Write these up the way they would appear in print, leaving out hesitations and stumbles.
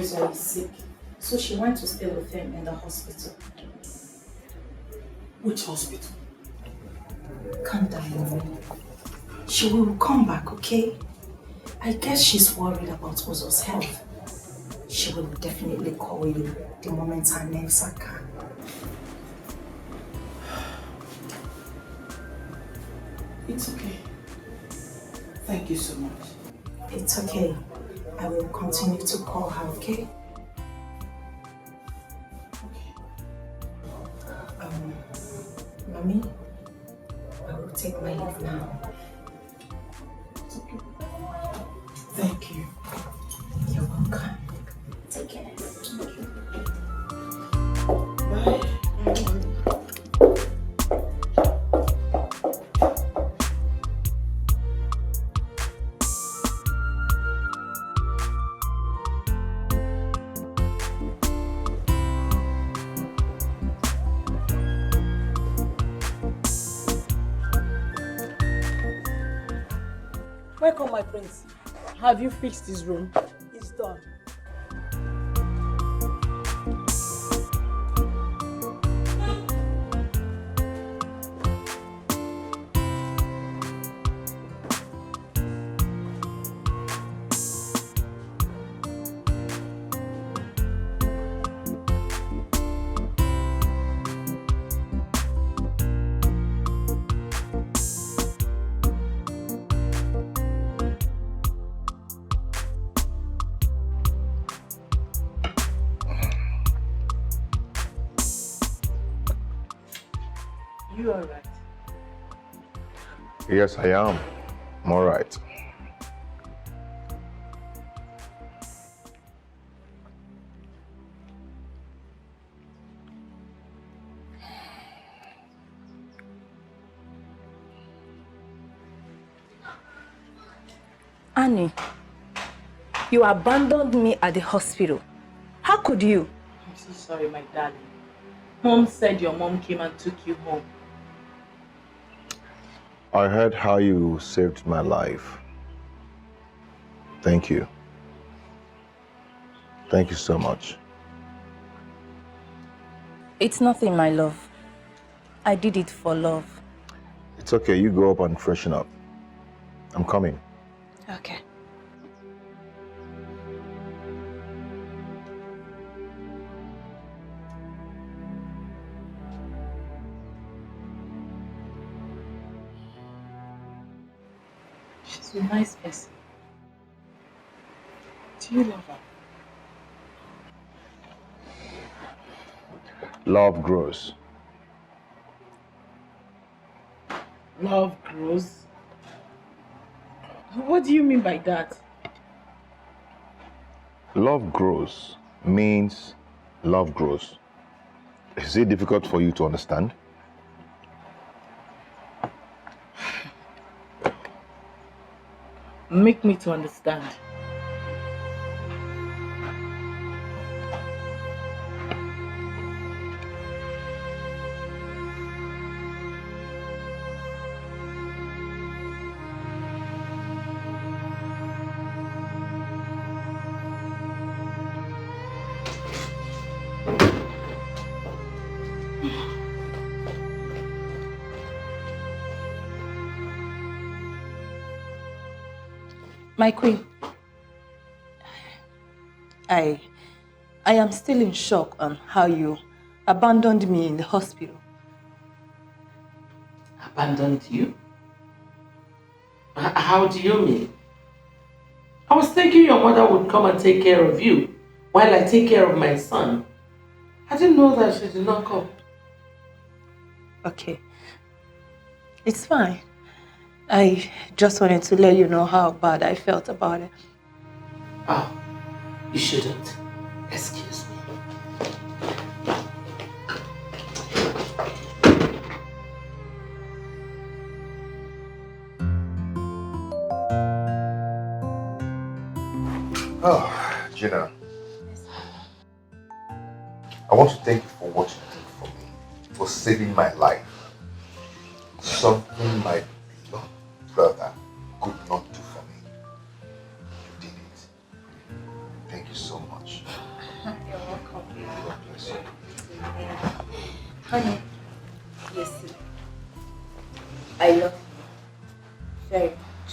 UZOZIE is sick, so she went to stay with him in the hospital. Which hospital? Calm down, Mommy. She will come back, okay? I guess she's worried about Uzo's health. She will definitely call you the moment her nerves are calm. It's okay. Thank you so much. It's okay. I will continue to call her, okay? Mommy, I will take my leave now. It's okay. Thank you. You're welcome. Take care. Thank you. Bye. Welcome, my prince. Have you fixed his room? It's done. You are right. Yes, I am. I'm all right. Annie, you abandoned me at the hospital. How could you? I'm so sorry, my darling. Mom said your mom came and took you home. I heard how you saved my life. Thank you. Thank you so much. It's nothing, my love. I did it for love. It's okay. You go up and freshen up. I'm coming. Okay. She's a nice person. Do you love her? Love grows. Love grows? What do you mean by that? Love grows means love grows. Is it difficult for you to understand? Make me to understand. My queen, I am still in shock on how you abandoned me in the hospital. Abandoned you? How do you mean? I was thinking your mother would come and take care of you while I take care of my son. I didn't know that she did not come. Okay, it's fine. I just wanted to let you know how bad I felt about it. Oh, you shouldn't. Excuse me. Oh, Gina. I want to thank you for what you did for me, for saving my life. Something my beloved brother could not do for me. You did it. Thank you so much. I love you very much.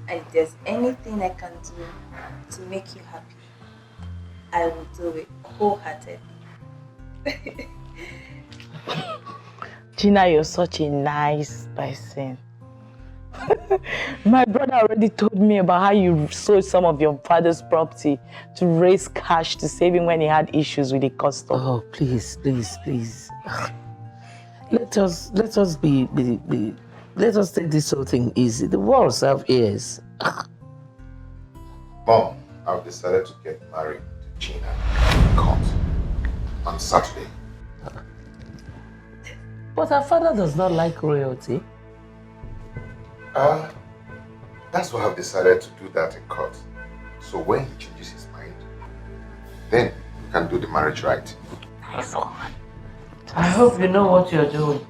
And if there's anything I can do to make you happy, I will do it wholeheartedly. Gina, you're such a nice person. My brother already told me about how you sold some of your father's property to raise cash to save him when he had issues with the custom. Oh, please, please, please. Let us take this whole thing easy. The walls have ears. Mom, I've decided to get married to Gina in court on Saturday. But her father does not like royalty. That's why I've decided to do that in court. So when he changes his mind, then we can do the marriage right. Nice one. I hope you know what you're doing.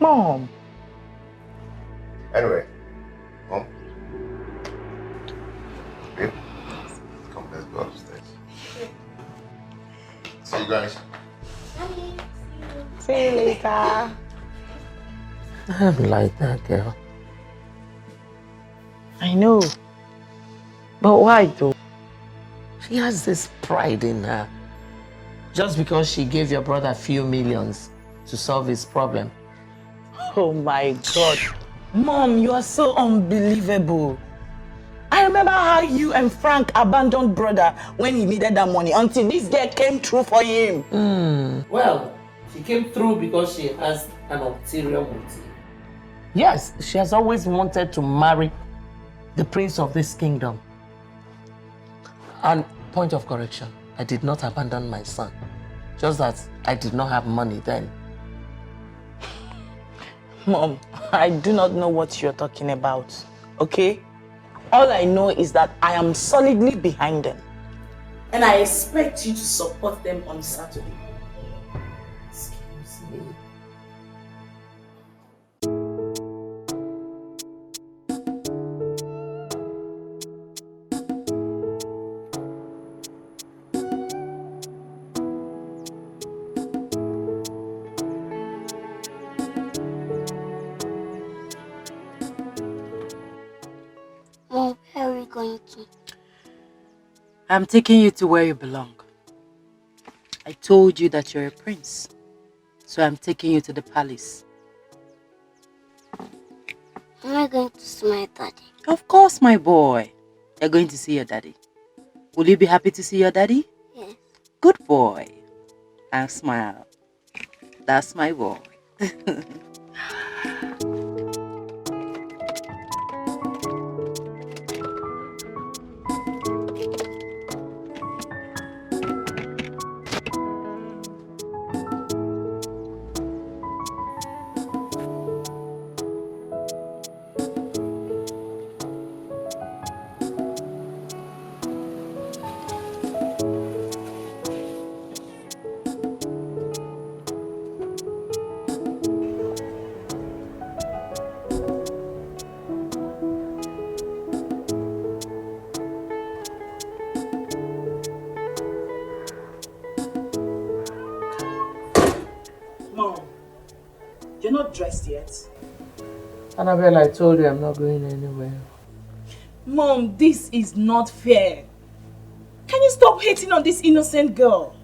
Mom. Anyway, Mom. Babe, come, let's go upstairs. See you guys. See you later. I'm like that girl. I know. But why though? She has this pride in her. Just because she gave your brother a few millions to solve his problem. Oh my God. Mom, you are so unbelievable. I remember how you and Frank abandoned brother when he needed that money until this girl came through for him. Well, she came through because she has an ulterior motive. Yes, she has always wanted to marry the prince of this kingdom. And point of correction, I did not abandon my son. Just that I did not have money then. Mom, I do not know what you're talking about, okay? All I know is that I am solidly behind them. And I expect you to support them on Saturday. Excuse me. Mom, where are we going to? I'm taking you to where you belong. I told you that you're a prince. So I'm taking you to the palace. Am I going to see my daddy? Of course, my boy. You're going to see your daddy. Will you be happy to see your daddy? Yes. Good boy. And smile. That's my boy. You're not dressed yet. Annabelle, I told you I'm not going anywhere. Mom, this is not fair. Can you stop hating on this innocent girl?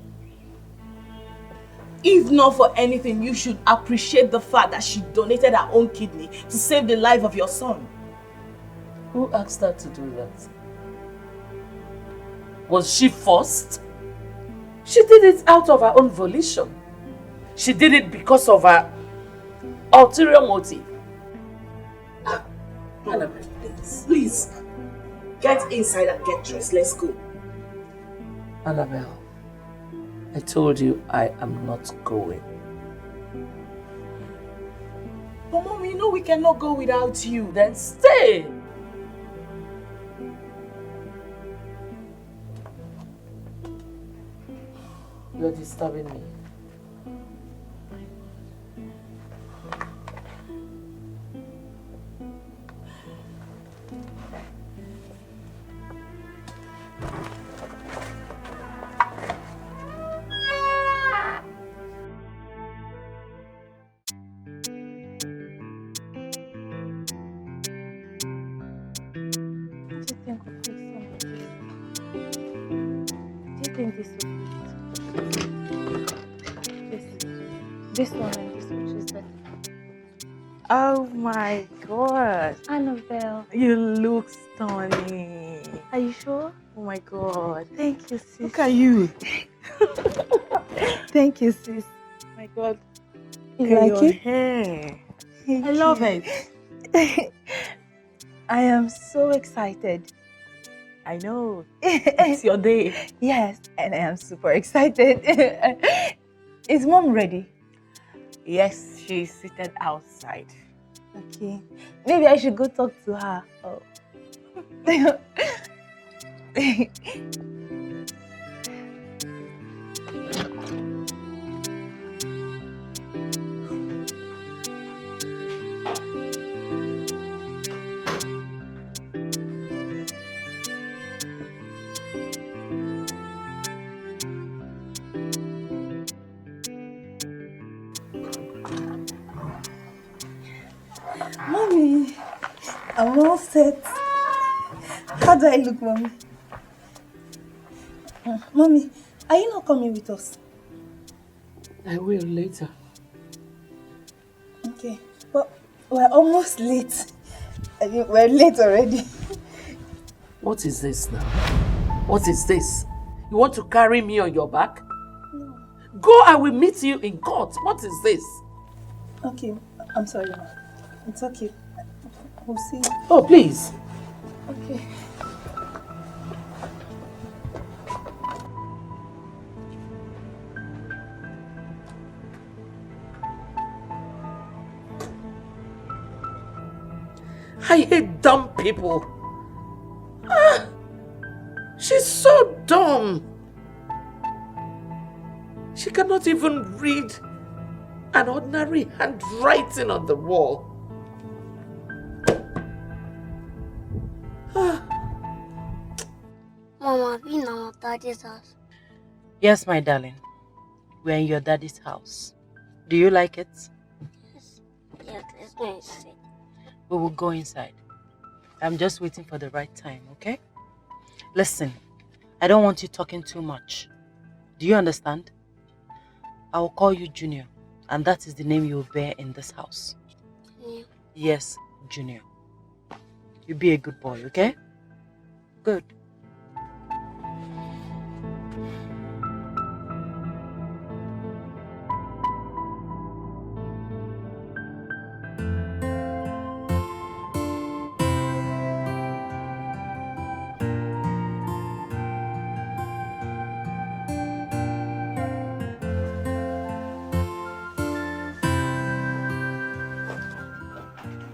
If not for anything, you should appreciate the fact that she donated her own kidney to save the life of your son. Who asked her to do that? Was she forced? She did it out of her own volition. She did it because of her ulterior motive. Annabelle, please. Get inside and get dressed. Let's go. Annabelle, I told you I am not going. But Mom, you know we cannot go without you. Then stay. You're disturbing me. this one and this one, she's better. Oh my god. Annabelle. You look stunning. Are you sure? Oh my god. Thank you, sis. Look at you. Thank you, sis. Oh my god. You Look at like your it? hair. Thank I love you. it. I am so excited. I know. It's your day. Yes, and I am super excited. Is mom ready? Yes, she's seated outside. Okay. Maybe I should go talk to her. Oh. Mommy, I'm all set. How do I look, Mommy? Mommy, are you not coming with us? I will later. Okay, but we're almost late. We're late already. What is this now? What is this? You want to carry me on your back? No. Go, I will meet you in court. What is this? Okay, I'm sorry, Ma. It's okay. We'll see. Oh, please. Okay. I hate dumb people. She's so dumb. She cannot even read an ordinary handwriting on the wall. Mama, we know daddy's house. Yes, my darling. We're in your daddy's house. Do you like it? Yes. Yes, let's go inside. We will go inside. I'm just waiting for the right time, okay? Listen, I don't want you talking too much. Do you understand? I will call you Junior, and that is the name you will bear in this house. Yeah. Yes, Junior. You be a good boy, okay? Good.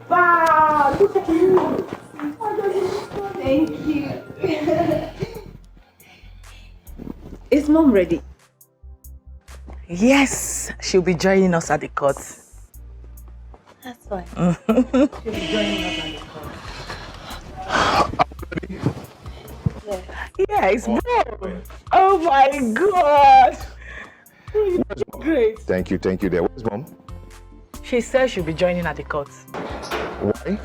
Wow, look at you. Thank you. Is mom ready? Yes, she'll be joining us at the court. That's fine. She'll be joining us at the court. Yeah, it's bro. Oh my god. Great. Thank you there. Where's mom? She says she'll be joining at the court. Why?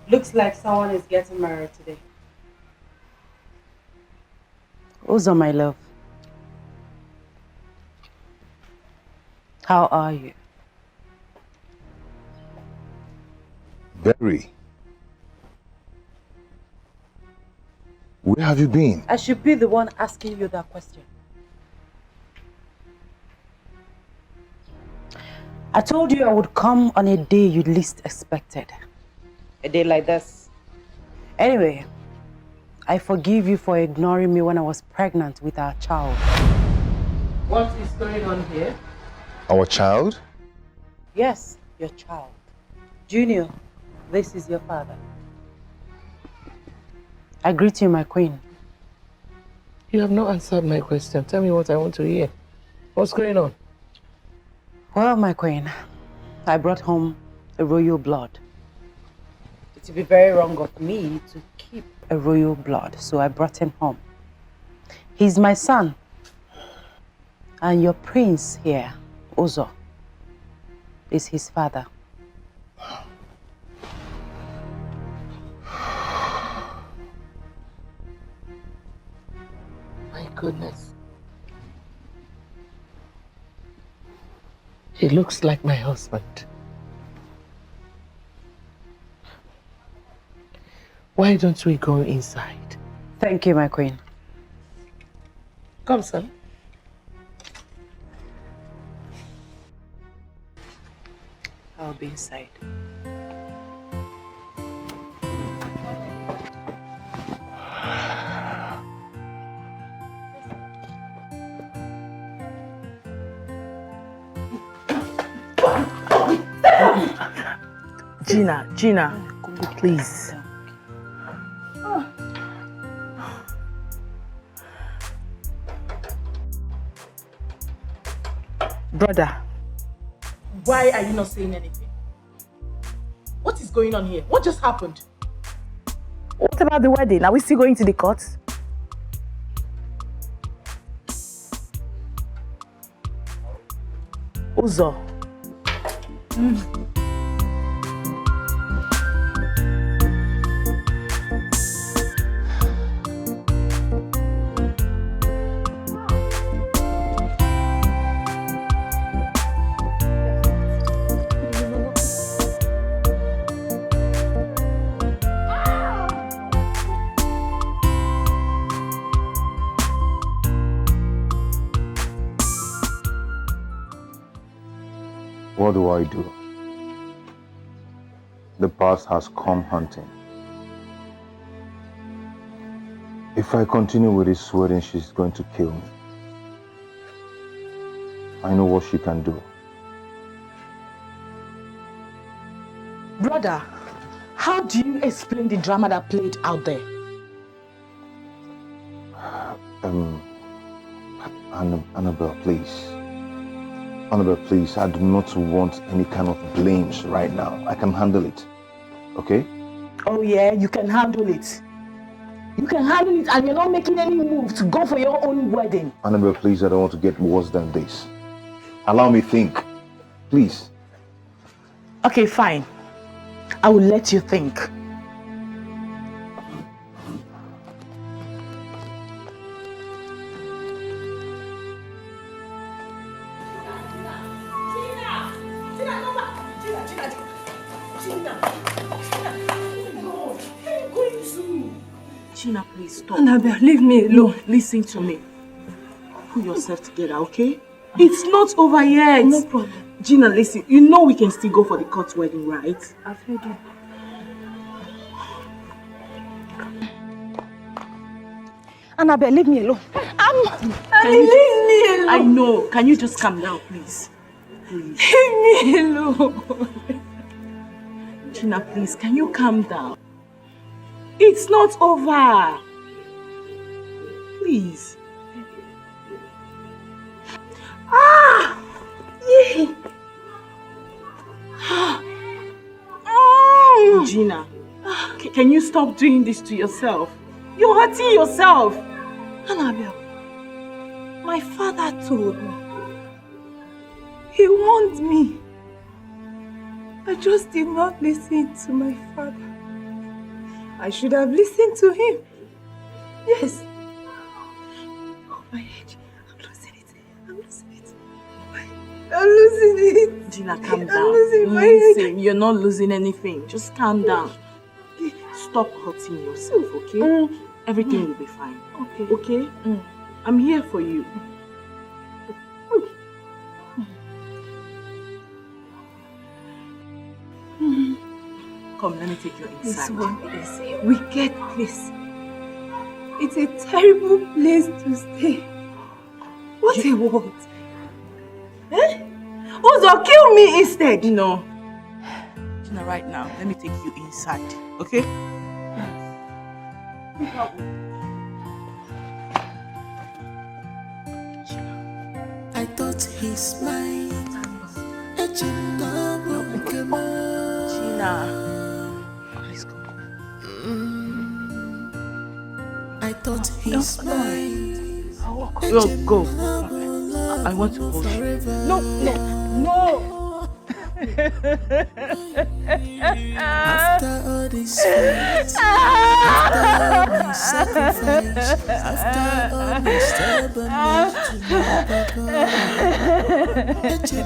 Looks like someone is getting married today. Who's on my love? How are you? Berry. Where have you been? I should be the one asking you that question. I told you I would come on a day you least expected. A day like this. Anyway, I forgive you for ignoring me when I was pregnant with our child. What is going on here? Our child? Yes, your child. Junior, this is your father. I greet you, my queen. You have not answered my question. Tell me what I want to hear. What's going on? Well, my queen, I brought home a royal blood. It would be very wrong of me to keep a royal blood, so I brought him home. He's my son. And your prince here, Uzo, is his father. My goodness. He looks like my husband. Why don't we go inside? Thank you, my queen. Come, son. I'll be inside. Gina, please. Brother, Why are you not saying anything? What is going on here? What just happened? what about the wedding? Are we still going to the court? Uzo. What do I do? The past has come hunting. If I continue with this wedding, she's going to kill me. I know what she can do. Brother, how do you explain the drama that played out there? Annabelle, please. Annabelle, please, I do not want any kind of blames right now. I can handle it, okay? Oh yeah, you can handle it. You can handle it and you're not making any move to go for your own wedding. Annabelle, please, I don't want to get worse than this. Allow me think, please. Okay, fine. I will let you think. Gina, please stop. Annabelle, leave me alone. Listen to me. Pull yourself together, okay? It's not over yet. No problem. Gina, listen. You know we can still go for the court wedding, right? I've heard you. Annabelle, leave me alone. Leave me alone. I know. Can you just calm down, please? Please. Leave me alone. Gina, please, can you calm down? It's not over. Please. Ah! Yeah. Gina, can you stop doing this to yourself? You're hurting yourself. Annabelle, my father told me. He warned me. I just did not listen to my father. I should have listened to him. Yes. Oh, my head. I'm losing it. I'm losing it. I'm losing Gina, calm I'm down. losing my Listen, you're not losing anything. Just calm down. Stop hurting yourself, okay? Everything will be fine. Okay. Okay? I'm here for you. Come, let me take you This inside. one is a wicked place. It's a terrible place to stay. What a world. Eh? Uzo, kill me instead. No. Gina, right now, let me take you inside, okay? I thought he's mine. Gina. Please go. I thought he's mine. Go. I want to hold you. No. After all this fight, after all my sacrifice, after all my stubbornness to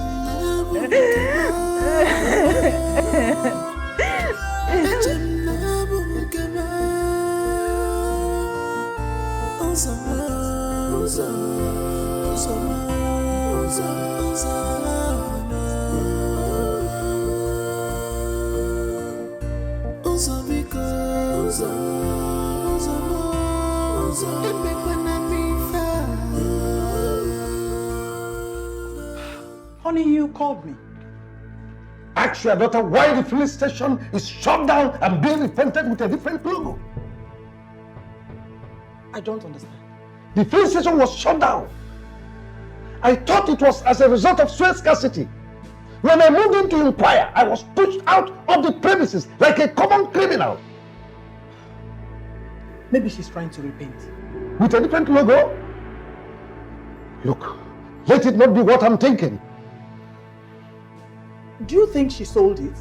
Honey, you called me. Ask your daughter why the filling station is shut down and being repainted with a different logo. I don't understand. The filling station was shut down. I thought it was as a result of fuel scarcity. When I moved in to inquire, I was pushed out of the premises like a common criminal. Maybe she's trying to repaint. With a different logo? Look, let it not be what I'm thinking. Do you think she sold it?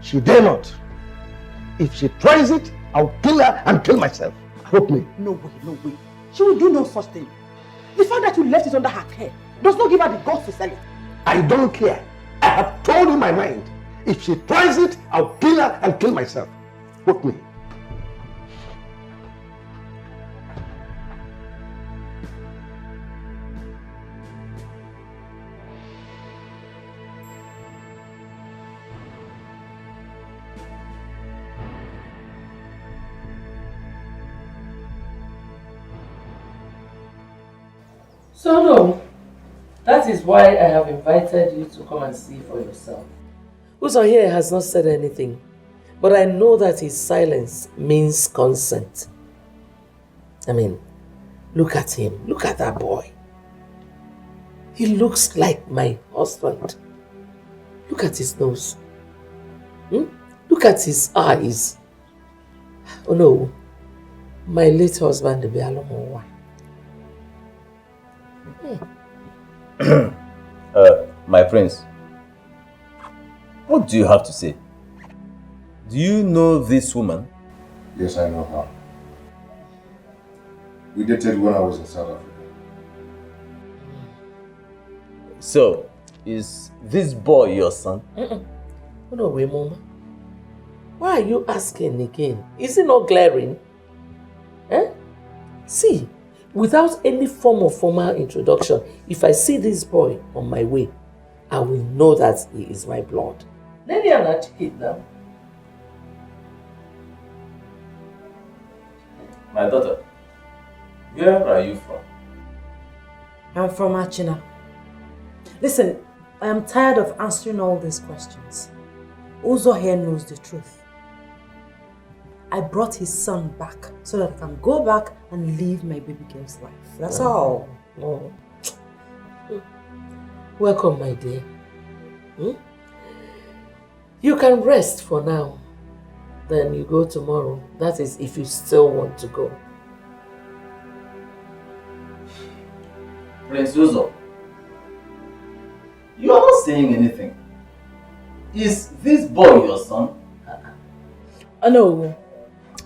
She dare not. If she tries it, I'll kill her and kill myself. Hope me. No way. She will do no such thing. The fact that you left it under her care does not give her the guts to sell it. I don't care. I have told you my mind. If she tries it, I'll kill her and kill myself. Hope me. So no, that is why I have invited you to come and see for yourself. Uzo here has not said anything, but I know that his silence means consent. I mean, look at him, look at that boy. He looks like my husband. Look at his nose. Look at his eyes. Oh no, my late husband, the Bialomowa. My prince, what do you have to say? Do you know this woman? Yes, I know her. We dated when I was in South Africa. So, is this boy your son? No way, Mama. Why are you asking again? Is it not glaring? See, without any form of formal introduction, if I see this boy on my way, I will know that he is my blood. Lady Alichi now. My daughter, where are you from? I'm from Achina. Listen, I am tired of answering all these questions. Uzo here knows the truth. I brought his son back so that I can go back and live my baby girl's life. That's all. Oh. Welcome, my dear. You can rest for now. Then you go tomorrow. That is if you still want to go. Prince Uzo, you are not saying anything. Is this boy your son? No.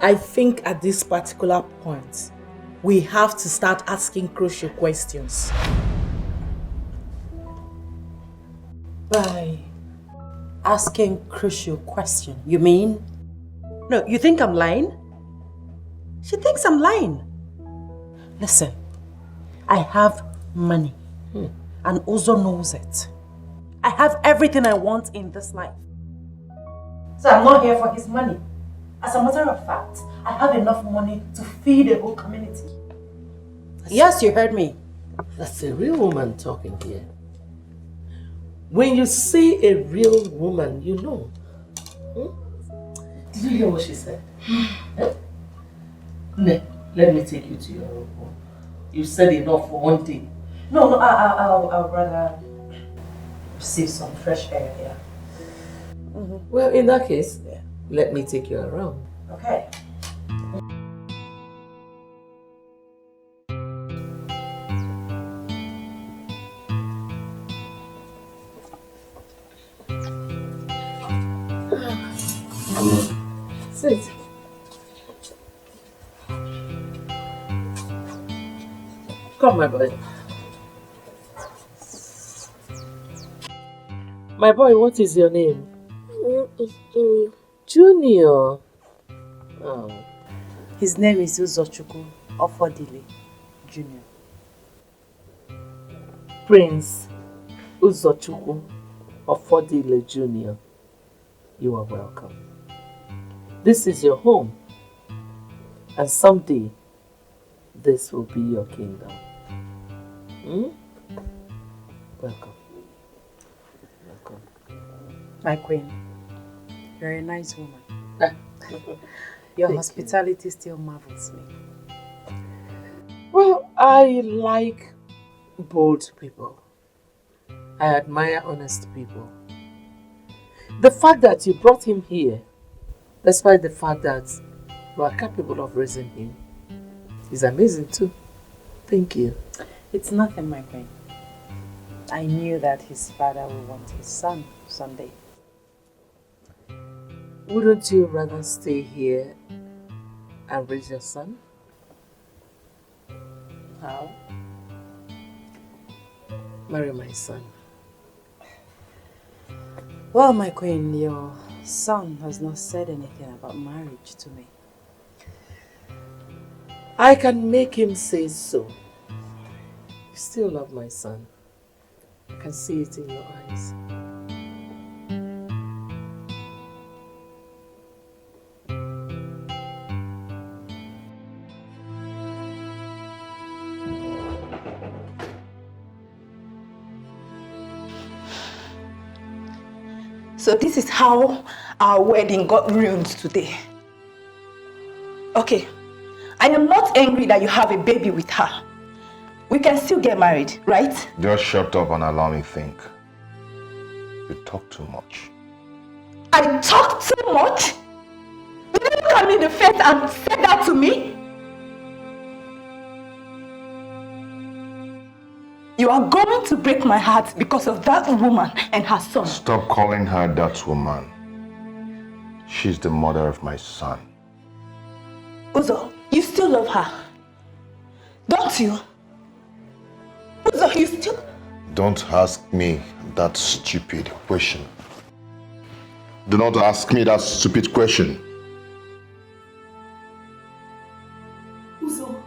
I think at this particular point, we have to start asking crucial questions. By asking crucial question, you mean? No, you think I'm lying? She thinks I'm lying. Listen, I have money. And Uzo knows it. I have everything I want in this life. So I'm not here for his money. As a matter of fact, I have enough money to feed a whole community. Yes, you heard me. That's a real woman talking here. When you see a real woman, you know. Did you hear what she said? Ne, let me take you to your room. You said enough for one day. No, I'll rather receive some fresh air here. Well, in that case, let me take you around. Okay. Sit. Come, my boy. My boy, what is your name? My name is Junior. Junior. Oh. His name is Uzochukwu Ofodile Jr. Prince Uzochukwu Ofodile Jr. You are welcome. This is your home. And someday, this will be your kingdom. Welcome. Welcome. My queen, you're a nice woman. Your hospitality still marvels me. Well, I like bold people. I admire honest people. The fact that you brought him here, despite the fact that you are capable of raising him, is amazing too. Thank you. It's nothing, my queen. I knew that his father would want his son someday. Wouldn't you rather stay here and raise your son? How? Marry my son. Well, my queen, your son has not said anything about marriage to me. I can make him say so. You still love my son. I can see it in your eyes. So this is how our wedding got ruined today. Okay, I am not angry that you have a baby with her. We can still get married, right? Just shut up and allow me think. You talk too much. I talk too much? You didn't look at me in the face and say that to me? You are going to break my heart because of that woman and her son. Stop calling her that woman. She's the mother of my son. Uzo, you still love her, don't you? Uzo, you still... Don't ask me that stupid question. Do not ask me that stupid question. Uzo,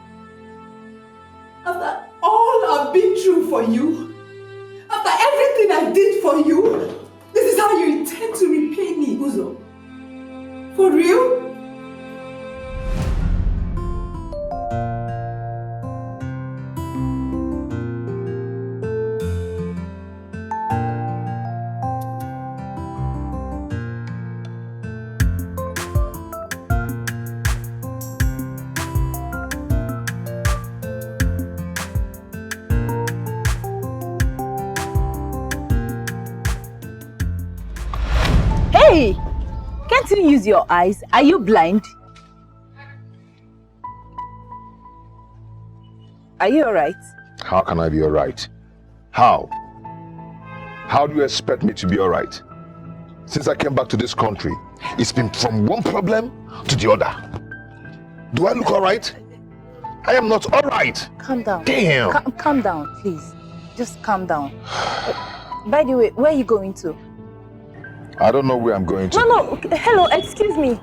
after all I've been through for you, after everything I did for you, this is how you intend to repay me, Uzo? For real? Hey! Can't you use your eyes? Are you blind? Are you alright? How can I be alright? How? How do you expect me to be alright? Since I came back to this country, it's been from one problem to the other. Do I look alright? I am not alright. Calm down. Damn. Calm down, please. Just calm down. By the way, where are you going to? I don't know where I'm going to. No, hello, excuse me.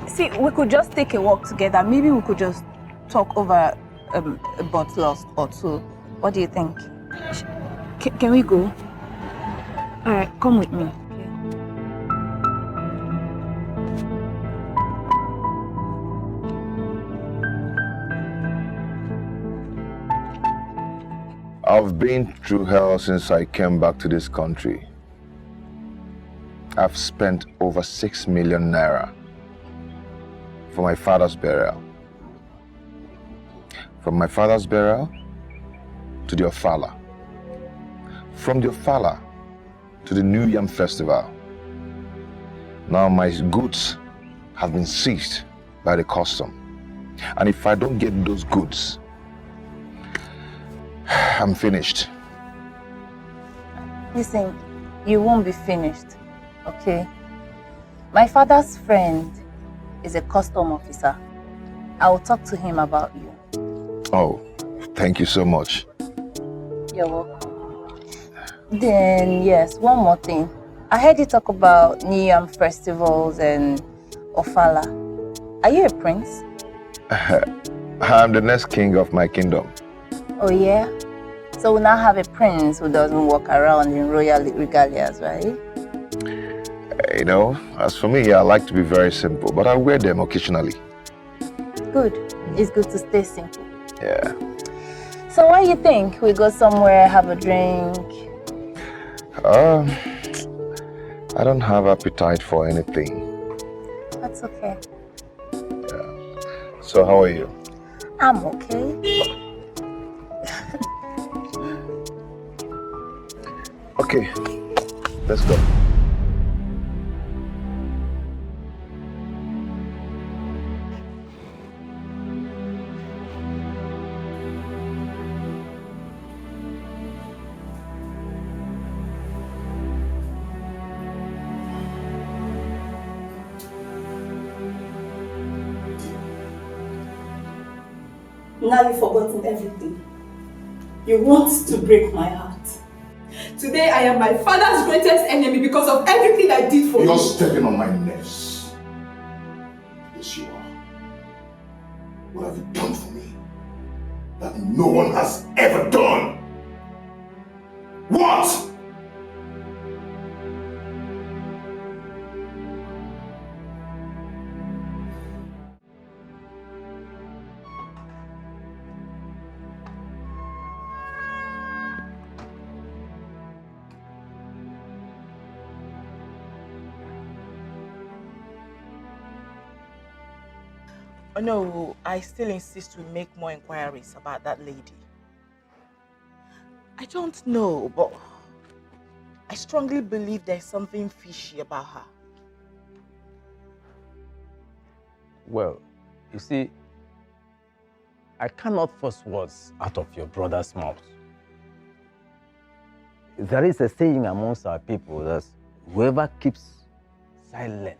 See, we could just take a walk together. Maybe we could just talk over a bottle or two. What do you think? Can we go? All right, come with me. I've been through hell since I came back to this country. I've spent over 6 million naira for my father's burial. From my father's burial to the Ofala. From the Ofala to the New Yam Festival. Now my goods have been seized by the custom. And if I don't get those goods, I'm finished. Listen, you won't be finished, okay? My father's friend is a custom officer. I will talk to him about you. Oh, thank you so much. You're welcome. Then, yes, one more thing. I heard you talk about New Yam festivals and Ofala. Are you a prince? I'm the next king of my kingdom. Oh, yeah? So we now have a prince who doesn't walk around in royal regalias, right? You know, as for me, I like to be very simple, but I wear them occasionally. Good. It's good to stay simple. Yeah. So what do you think? We go somewhere, have a drink? I don't have appetite for anything. That's okay. Yeah. So how are you? I'm okay. Okay, let's go. Now you've forgotten everything. You want to break my heart. Today I am my father's greatest enemy because of everything I did for you. You're stepping on my nerves. Yes, you are. What have you done for me that no one has ever done? What? No, I still insist we make more inquiries about that lady. I don't know, but I strongly believe there's something fishy about her. Well, you see, I cannot force words out of your brother's mouth. There is a saying amongst our people that whoever keeps silent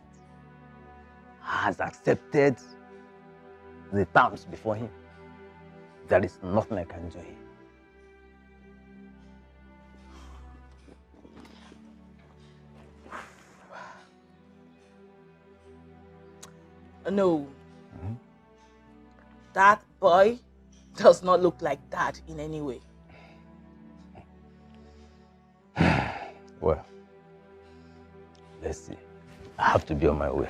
has accepted the terms before him. There is nothing I can do here. No. That boy does not look like Dad in any way. Well, let's see. I have to be on my way.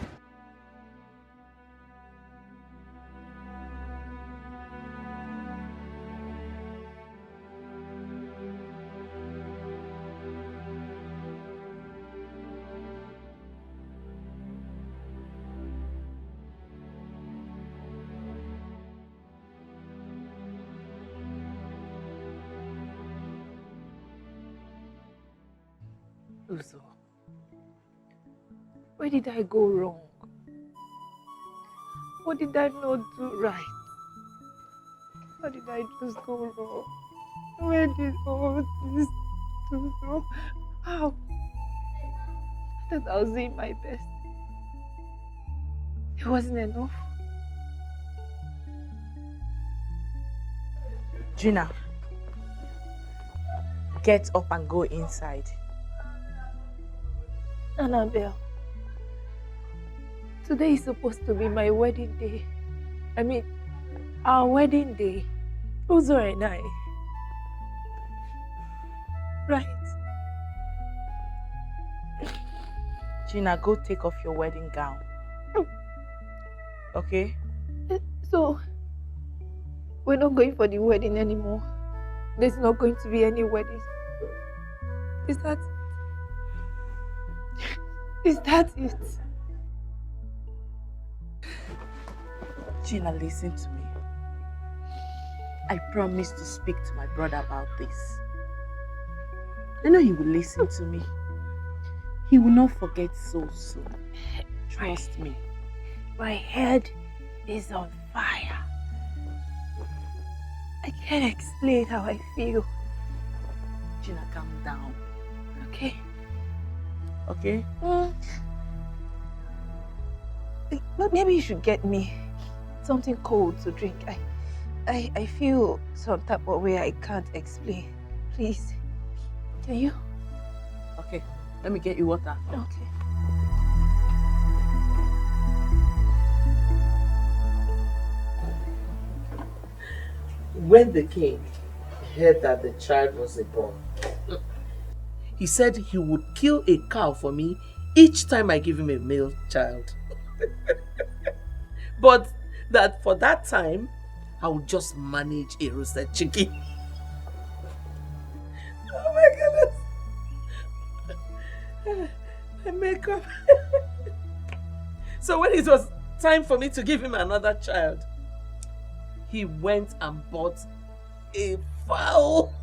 Uzo, where did I go wrong? What did I not do right? How did I just go wrong? Where did all this go wrong? How? I thought I was doing my best. It wasn't enough. Gina, get up and go inside. Annabelle, today is supposed to be my wedding day. I mean, our wedding day. Uzo and I. Right. Gina, go take off your wedding gown. Okay? So, we're not going for the wedding anymore. There's not going to be any wedding. Is that it? Gina, listen to me. I promised to speak to my brother about this. I know he will listen to me. He will not forget so soon. Trust me. My head is on fire. I can't explain how I feel. Gina, calm down. Okay? Okay? But maybe you should get me something cold to drink. I feel some type of way I can't explain. Please. Can you? Okay. Let me get you water. Okay. When the king heard that the child was a boy, he said he would kill a cow for me each time I give him a male child. But that for that time, I would just manage a roasted chicken. Oh my goodness. My makeup. So when it was time for me to give him another child, he went and bought a fowl.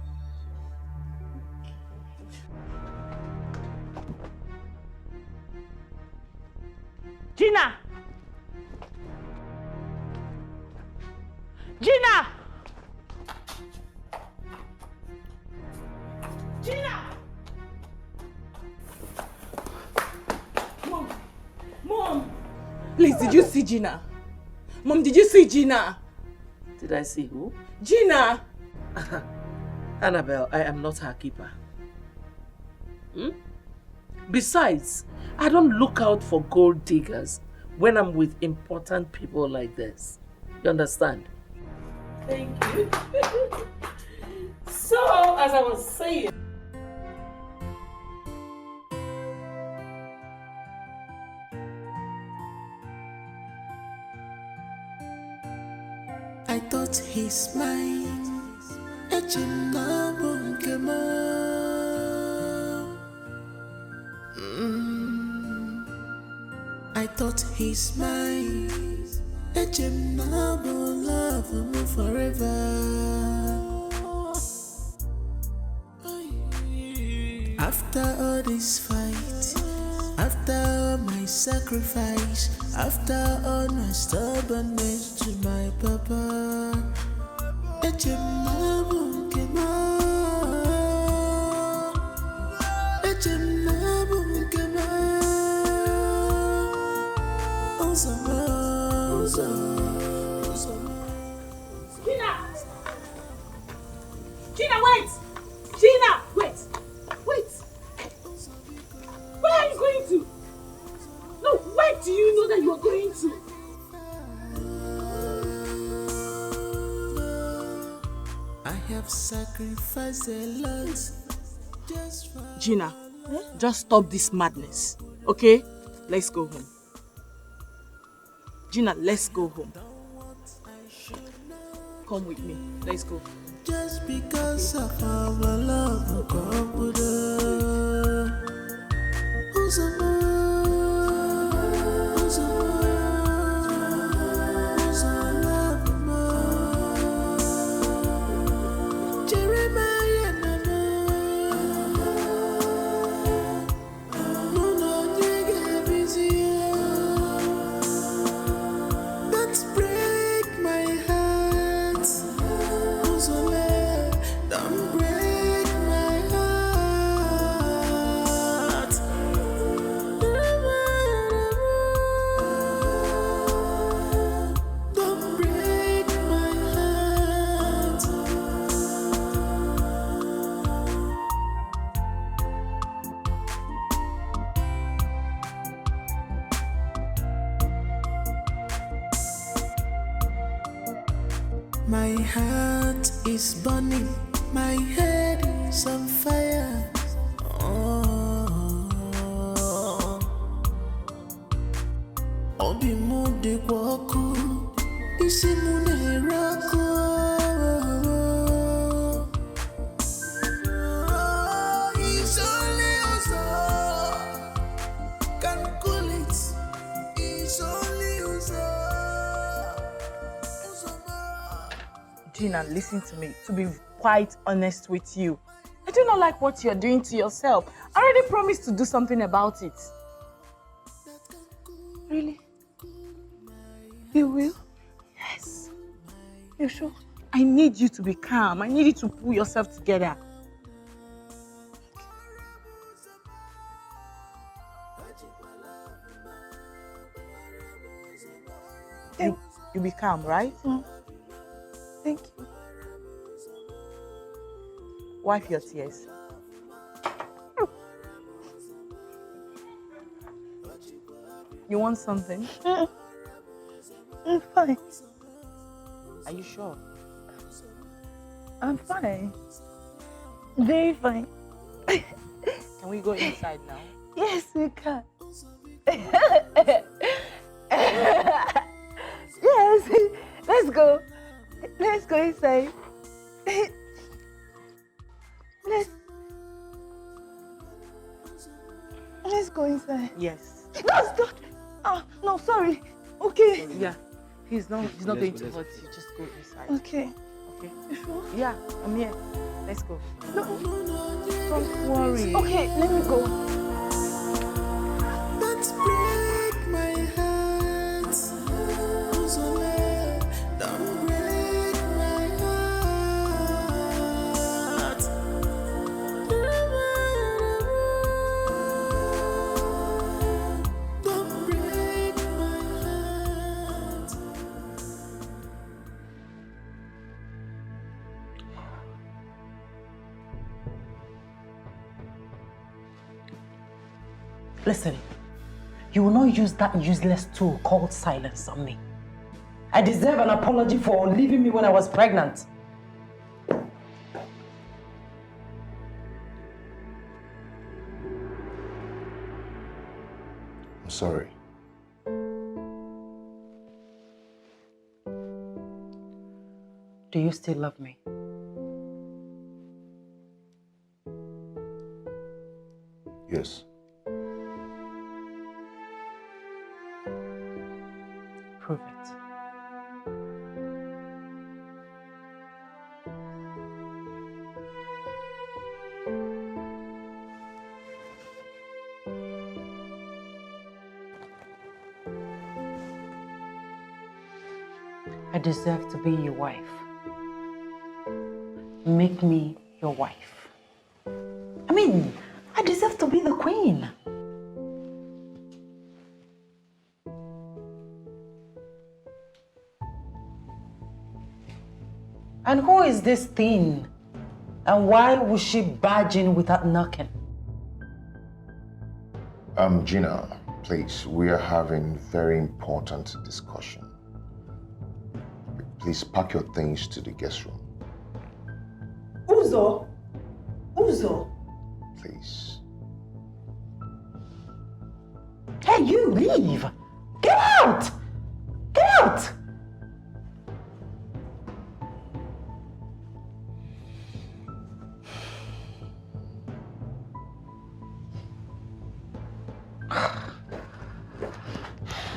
Gina! Gina! Gina! Mom! Please, did you see Gina? Mom, did you see Gina? Did I see who? Gina! Annabelle, I am not her keeper. Besides, I don't look out for gold diggers when I'm with important people like this. You understand? Thank you. So, as I was saying, I thought he's mine. I thought he's mine. Love forever. After all this fight, after all my sacrifice, after all my stubbornness to my papa, Gina! Gina, wait! Gina, wait! Wait! Where are you going to? No, where do you know that you are going to? I have sacrificed a lot. Gina, just stop this madness, okay? Let's go home. Gina, let's go home. Come with me. Let's go. Just because of our love, God would My heart is burning, my head is on fire. Obi mu de kwaku, isi mu ne rako. It's only Uzo can cool it. It's only Uzo. Gina, listen to me. To be quite honest with you, I do not like what you're doing to yourself. I already promised to do something about it. Really? You will? Yes. You sure? I need you to be calm. I need you to pull yourself together. You be calm, right? Thank you. Wipe your tears. You want something? I'm fine. Are you sure? I'm fine. Very fine. Can we go inside now? Yes, we can. Yes, let's go. Let's go inside. Let's go inside. Yes. That's not. No, sorry. Okay. Yeah. He's not going to hurt you. Just go inside. Okay. Okay. You sure? Yeah, I'm here. Let's go. No. Don't worry. Okay, let me go. Don't break my heart. Don't break my heart. Don't break my heart. Listen, you will not use that useless tool called silence on me. I deserve an apology for leaving me when I was pregnant. I'm sorry. Do you still love me? Yes. Prove it. I deserve to be your wife. Make me your wife. I mean, I deserve to be the queen. And who is this thing? And why would she barge in without knocking? Gina, please, we are having very important discussion. Please pack your things to the guest room. Uzo? Uzo? Please. Hey, you leave! Get out! Get out!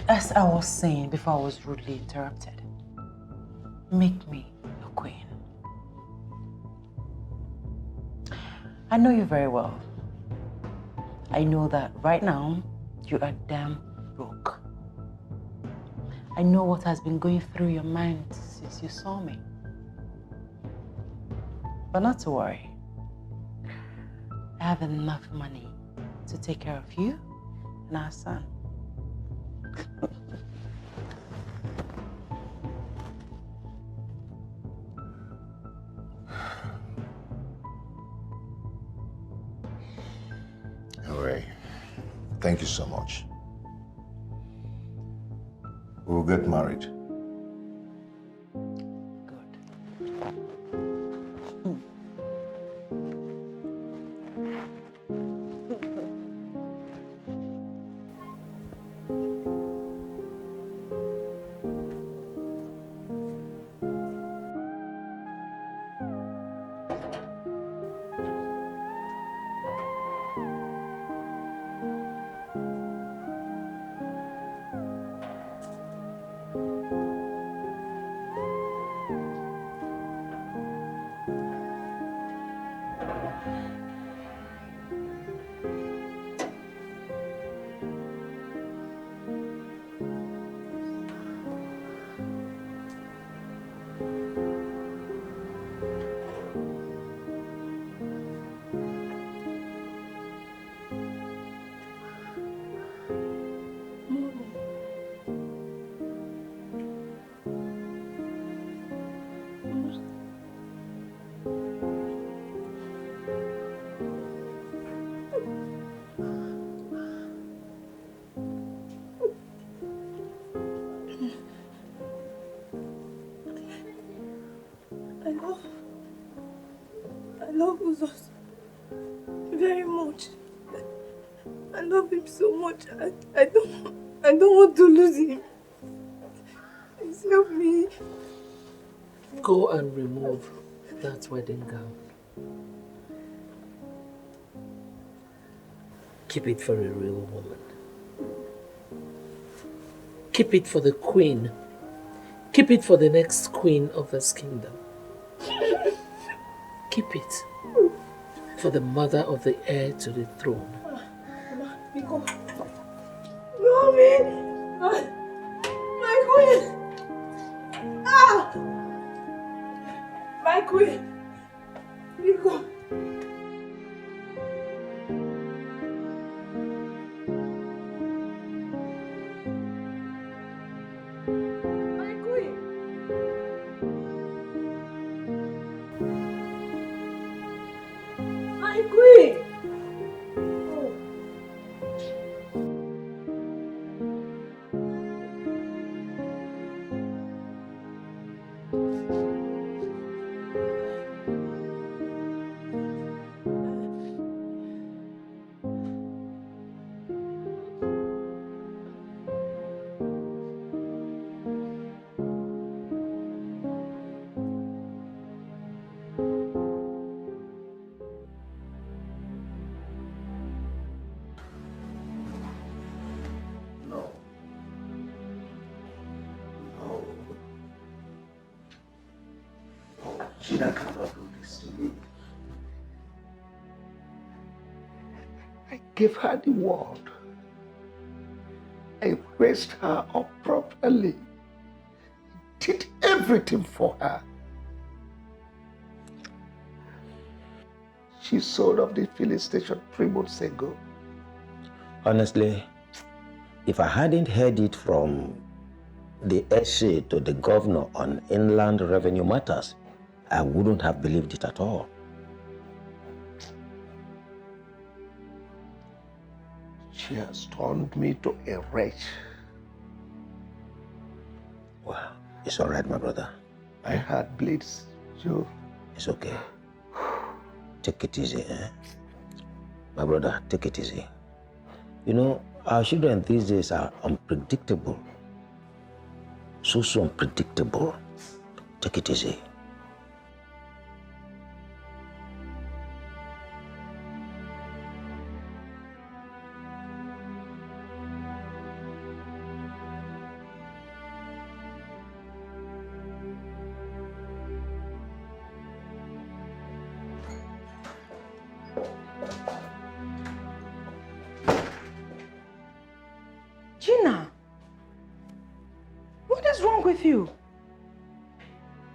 As I was saying before I was rudely interrupted, make me your queen. I know you very well. I know that right now you are damn broke. I know what has been going through your mind since you saw me. But not to worry. I have enough money to take care of you and our son. All right. Thank you so much. We'll get married. Good. I love Uzos very much. I love him so much. I don't want to lose him. Please help me. Go and remove that wedding gown. Keep it for a real woman. Keep it for the queen. Keep it for the next queen of this kingdom. Keep it for the mother of the heir to the throne. Mama, Mommy! My queen! Ah! My queen! Nico! My queen! Gina cannot do this to me. I gave her the word. I raised her up properly. Did everything for her. She sold off the filling station 3 months ago. Honestly, if I hadn't heard it from the SA to the governor on inland revenue matters, I wouldn't have believed it at all. She has turned me to a wretch. Well, it's all right, my brother. My heart bleeds, Joe. It's okay. Take it easy, eh? My brother, take it easy. You know, our children these days are unpredictable. So unpredictable. Take it easy. Gina, what is wrong with you?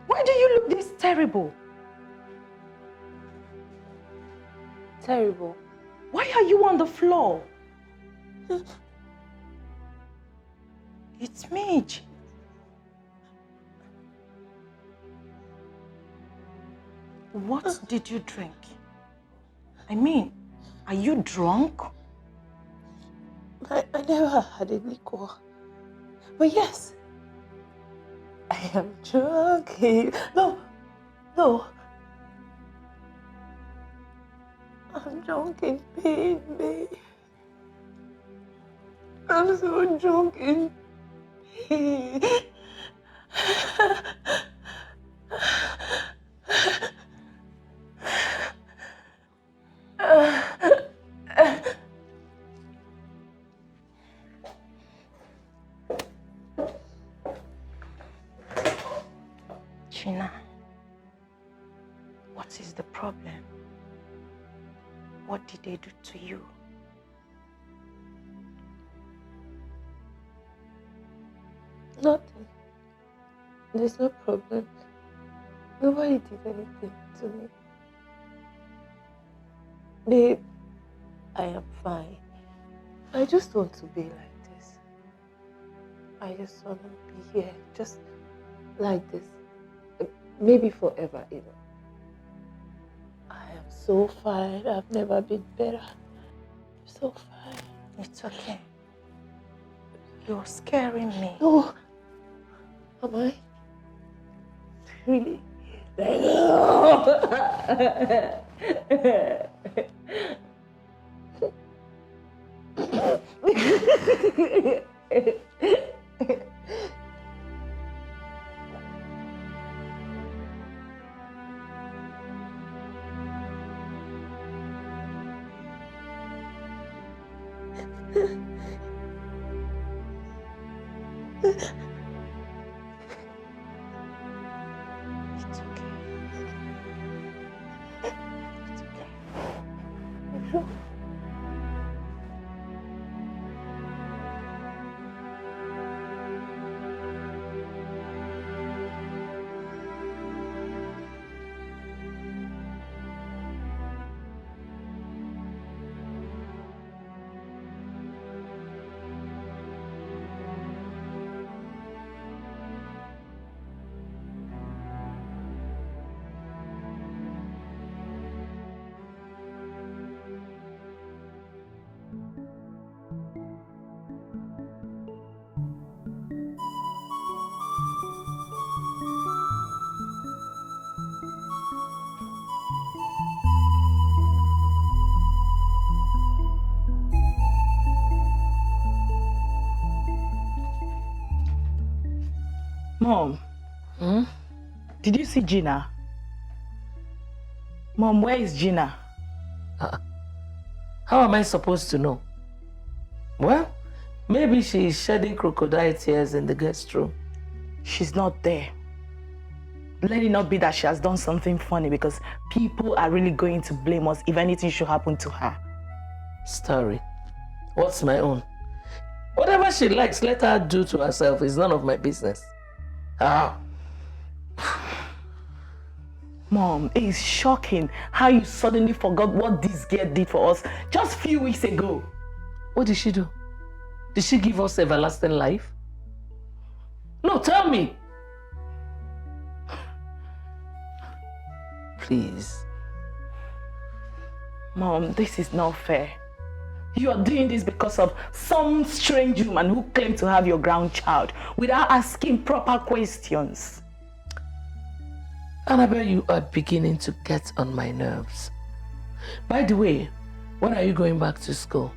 Why do you look this terrible? Terrible? Why are you on the floor? It's me, Gina. What did you drink? I mean, are you drunk? I never had a liquor. But yes, I am drunk. No. I'm drunk in pain, babe. I'm so drunk in pain. Gina, what is the problem? What did they do to you? Nothing. There's no problem. Nobody did anything to me. Babe, I am fine. I just want to be like this. I just want to be here, just like this. Maybe forever, you know. I am so fine. I've never been better. I'm so fine. It's okay. You're scaring me. No. Am I? Really? Mom. Did you see Gina? Mom, where is Gina? How am I supposed to know? Well, maybe she is shedding crocodile tears in the guest room. She's not there. Let it not be that she has done something funny, because people are really going to blame us if anything should happen to her. Story. What's my own? Whatever she likes, let her do to herself. It's none of my business. Mom, it's shocking how you suddenly forgot what this girl did for us just a few weeks ago. What did she do? Did she give us everlasting life? No, tell me. Please. Mom, this is not fair. You are doing this because of some strange woman who claimed to have your grandchild without asking proper questions. Annabelle, you are beginning to get on my nerves. By the way, when are you going back to school?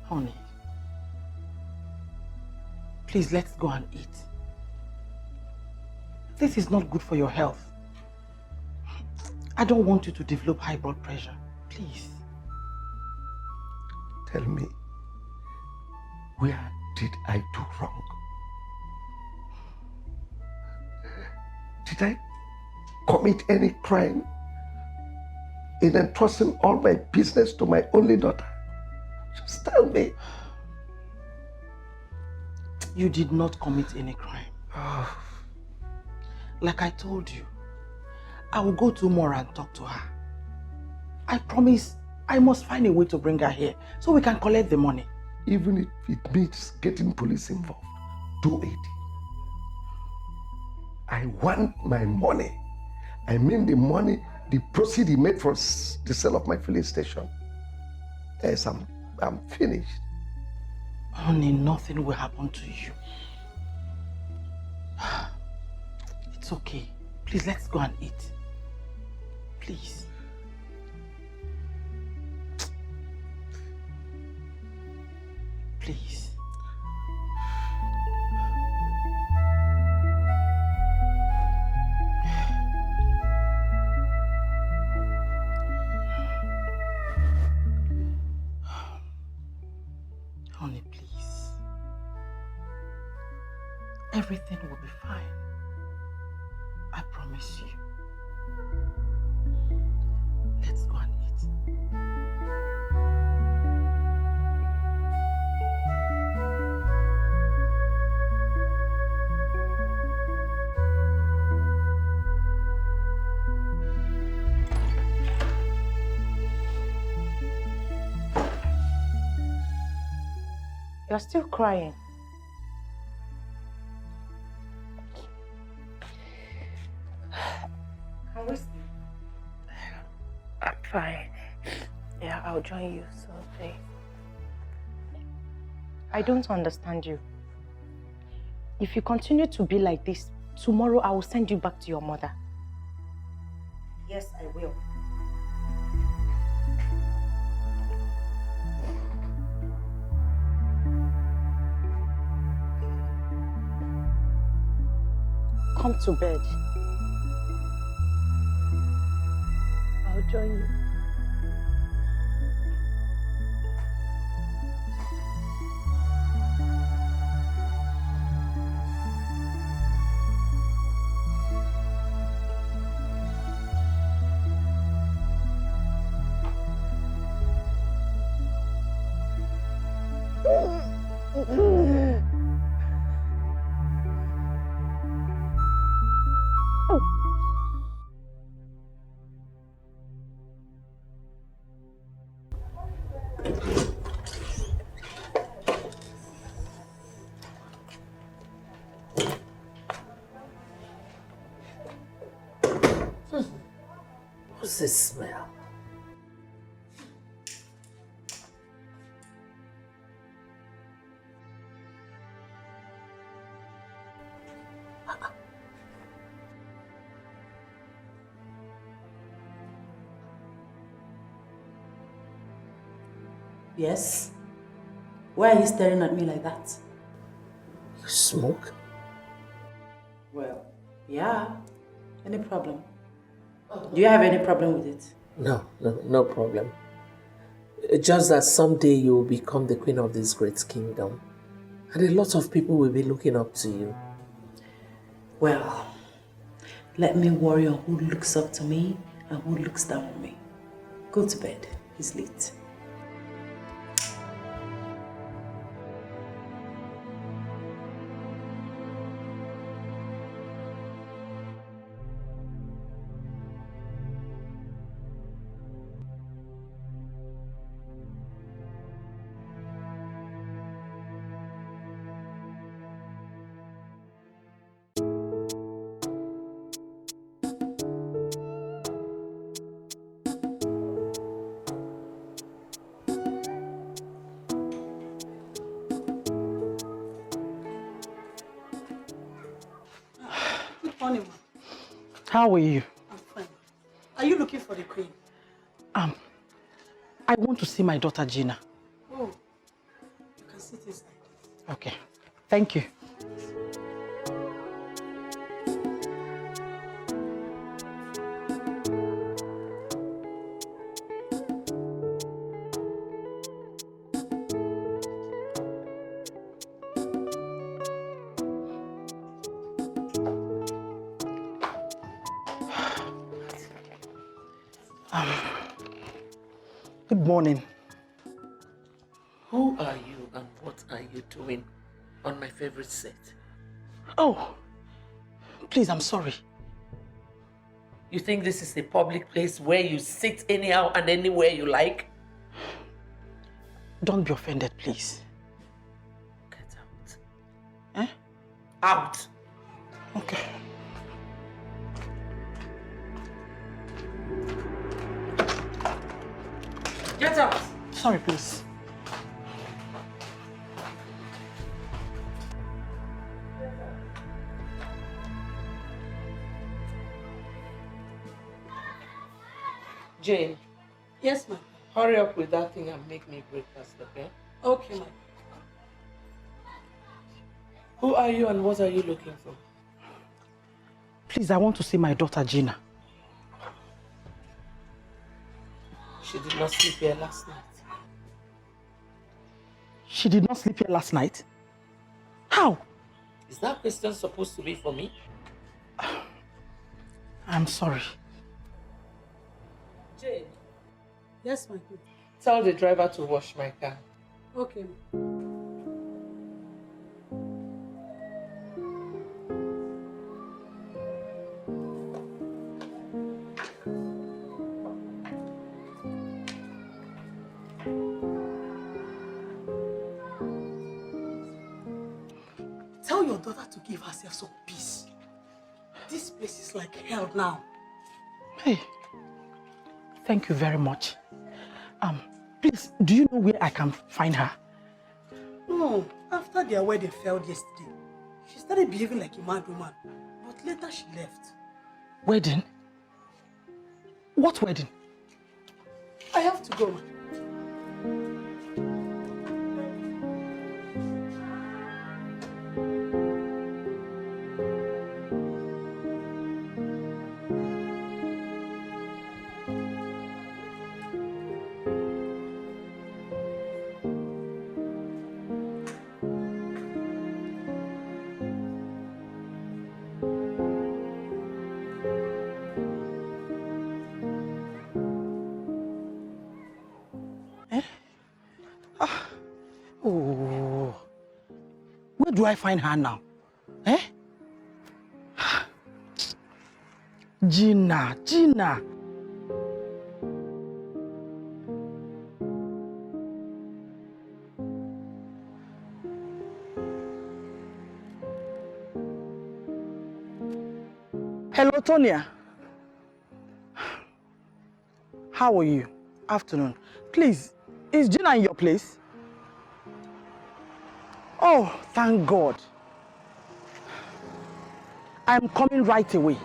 Honey, please, let's go and eat. This is not good for your health. I don't want you to develop high blood pressure. Please. Tell me, where did I do wrong? Did I commit any crime in entrusting all my business to my only daughter? Just tell me. You did not commit any crime. Like I told you, I will go tomorrow and talk to her. I promise I must find a way to bring her here so we can collect the money. Even if it means getting police involved, do it. I want my money. I mean the money, the proceeds he made for the sale of my filling station. Yes, I'm finished. Honey, nothing will happen to you. It's okay. Please, let's go and eat. Please. Please. Honey, please. Everything will be fine. I promise you. Let's go and eat. You're still crying. Can we sleep? I'm fine. Yeah, I'll join you someday. I don't understand you. If you continue to be like this, tomorrow I will send you back to your mother. Yes, I will. Come to bed. I'll join you. What's this smell? Yes? Why are you staring at me like that? You smoke? Well, yeah. Any problem? Do you have any problem with it? No problem. Just that someday you will become the queen of this great kingdom. And a lot of people will be looking up to you. Well, let me worry on who looks up to me and who looks down on me. Go to bed. It's late. Onny, ma. How are you? I'm fine. Are you looking for the queen? I want to see my daughter Gina. Oh, you can sit inside. Okay, thank you. Good morning. Who are you and what are you doing on my favorite set? Oh, please, I'm sorry. You think this is a public place where you sit anyhow and anywhere you like? Don't be offended, please. Get out. Eh? Out. Okay. Get out. Sorry, please. Jane. Yes, ma'am. Hurry up with that thing and make me breakfast, okay? Okay, ma'am. Who are you and what are you looking for? Please, I want to see my daughter Gina. She did not sleep here last night. She did not sleep here last night? How? Is that question supposed to be for me? I'm sorry. Jane, Yes, my queen. tell the driver to wash my car. Okay. Tell your daughter to give herself some peace. This place is like hell now. Hey, thank you very much. Please, do you know where I can find her? No, after their wedding failed yesterday, she started behaving like a mad woman, but later she left. Wedding? What wedding? I have to go. Oh, where do I find her now? Eh? Gina. Hello, Tonya. How are you? Afternoon. Please, is Gina in your place? Oh, thank God. I'm coming right away.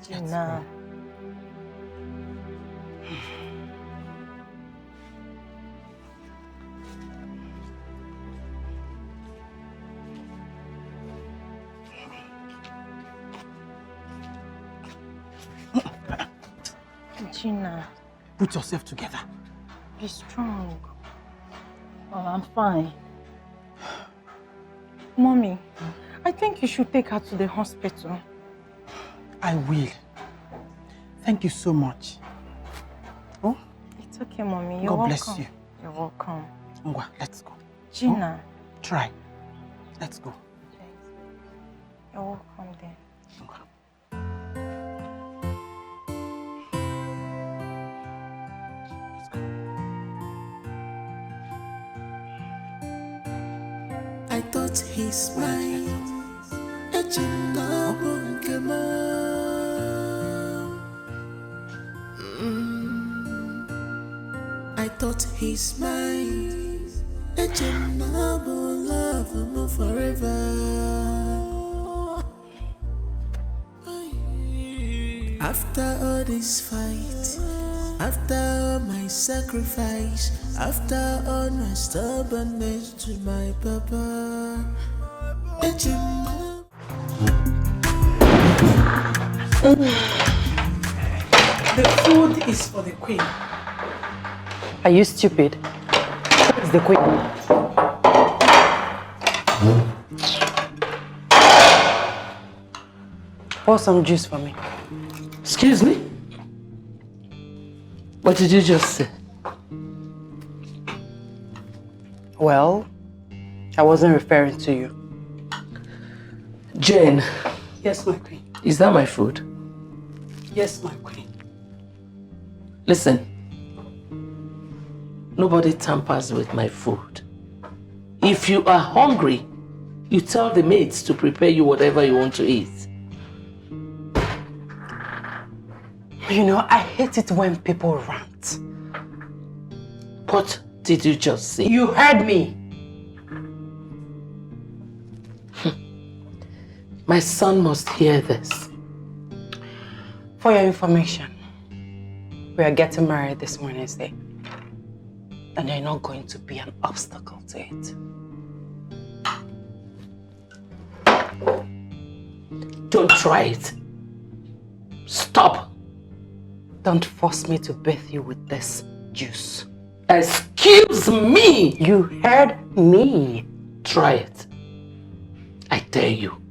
Gina. Gina. Put yourself together. Be strong. Oh, I'm fine. Mommy, I think you should take her to the hospital. I will. Thank you so much. Oh? It's okay, Mommy. You're God welcome. bless you. You're welcome. Ngwa, let's go. Gina. Oh? Try. Let's go. You're welcome then. I thought he's mine. I thought he's mine. Love him forever. After all this fight, after all my sacrifice, after all my stubbornness to my papa, The food is for the queen. Are you stupid? Who is the queen? Pour some juice for me. Excuse me? What did you just say? Well, I wasn't referring to you. Jane. Yes, my queen. Is that my food? Yes, my queen. Listen. Nobody tampers with my food. If you are hungry, you tell the maids to prepare you whatever you want to eat. You know, I hate it when people rant. But did you just say? You heard me. My son must hear this. For your information, we are getting married this Wednesday. And you're not going to be an obstacle to it. Don't try it. Stop. Don't force me to bathe you with this juice. Excuse me! You heard me. Try it. I dare you.